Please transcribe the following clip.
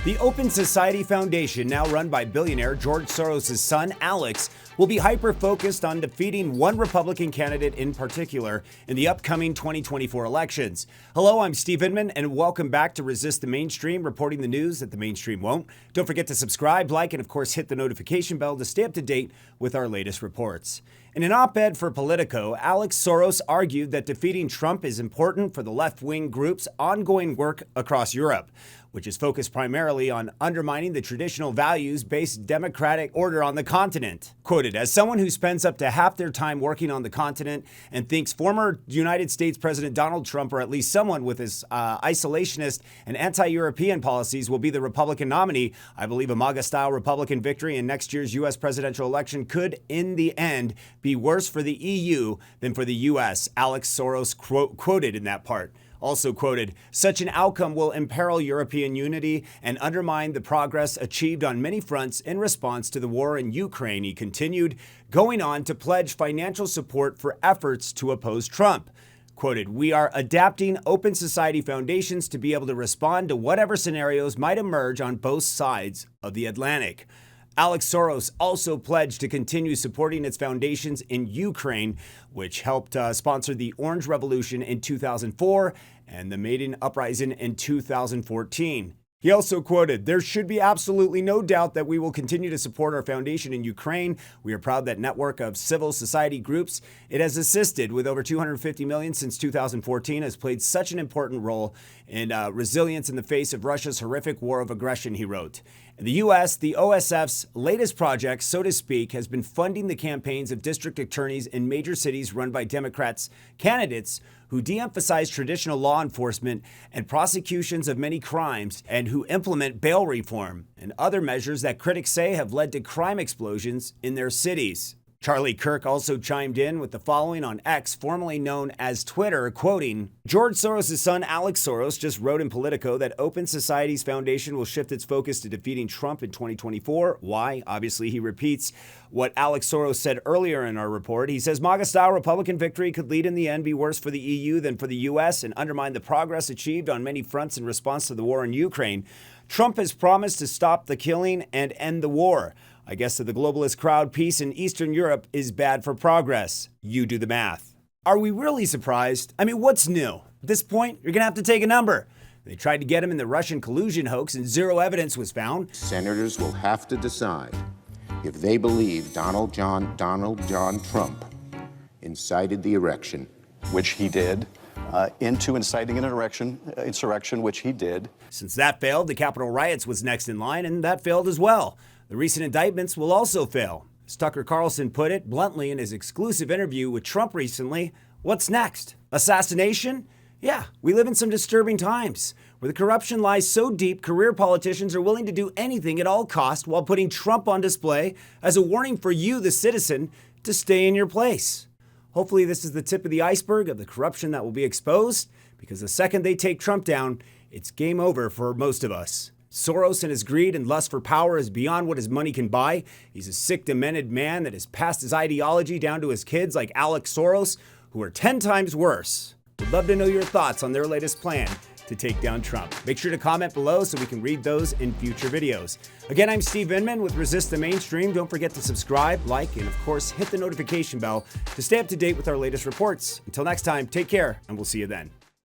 The Open Society Foundation, now run by billionaire George Soros' son, Alex, will be hyper-focused on defeating one Republican candidate in particular in the upcoming 2024 elections. Hello, I'm Steve Inman, and welcome back to Resist the Mainstream, reporting the news that the mainstream won't. Don't forget to subscribe, like, and of course hit the notification bell to stay up to date with our latest reports. In an op-ed for Politico, Alex Soros argued that defeating Trump is important for the left-wing group's ongoing work across Europe, which is focused primarily on undermining the traditional values-based democratic order on the continent. Quoted, as someone who spends up to half their time working on the continent and thinks former United States President Donald Trump, or at least someone with his isolationist and anti-European policies, will be the Republican nominee, I believe a MAGA-style Republican victory in next year's U.S. presidential election could, in the end, be worse for the EU than for the U.S., Alex Soros quoted in that part. Also quoted, such an outcome will imperil European unity and undermine the progress achieved on many fronts in response to the war in Ukraine, he continued, going on to pledge financial support for efforts to oppose Trump. Quoted, we are adapting Open Society foundations to be able to respond to whatever scenarios might emerge on both sides of the Atlantic. Alex Soros also pledged to continue supporting its foundations in Ukraine, which helped sponsor the Orange Revolution in 2004 and the Maidan Uprising in 2014. He also quoted, there should be absolutely no doubt that we will continue to support our foundation in Ukraine. We are proud that network of civil society groups it has assisted with over $250 million since 2014 has played such an important role in resilience in the face of Russia's horrific war of aggression, he wrote. In the U.S., the OSF's latest project, so to speak, has been funding the campaigns of district attorneys in major cities run by Democrats candidates who de-emphasize traditional law enforcement and prosecutions of many crimes and who implement bail reform and other measures that critics say have led to crime explosions in their cities. Charlie Kirk also chimed in with the following on X, formerly known as Twitter, quoting, George Soros' son Alex Soros just wrote in Politico that Open Society's foundation will shift its focus to defeating Trump in 2024. Why? Obviously, he repeats what Alex Soros said earlier in our report. He says MAGA-style Republican victory could lead in the end be worse for the EU than for the U.S. and undermine the progress achieved on many fronts in response to the war in Ukraine. Trump has promised to stop the killing and end the war. I guess to the globalist crowd, peace in Eastern Europe is bad for progress. You do the math. Are we really surprised? I mean, what's new? At this point, you're going to have to take a number. They tried to get him in the Russian collusion hoax and zero evidence was found. Senators will have to decide if they believe Donald John Trump incited the insurrection. Which he did. Into inciting an insurrection, which he did. Since that failed, the Capitol riots was next in line, and that failed as well. The recent indictments will also fail. As Tucker Carlson put it bluntly in his exclusive interview with Trump recently, what's next? Assassination? Yeah, we live in some disturbing times where the corruption lies so deep, career politicians are willing to do anything at all cost while putting Trump on display as a warning for you, the citizen, to stay in your place. Hopefully this is the tip of the iceberg of the corruption that will be exposed, because the second they take Trump down, it's game over for most of us. Soros and his greed and lust for power is beyond what his money can buy. He's a sick, demented man that has passed his ideology down to his kids like Alex Soros, who are 10 times worse. Would love to know your thoughts on their latest plan to take down Trump. Make sure to comment below so we can read those in future videos. Again, I'm Steve Inman with Resist the Mainstream. Don't forget to subscribe, like, and of course, hit the notification bell to stay up to date with our latest reports. Until next time, take care, and we'll see you then.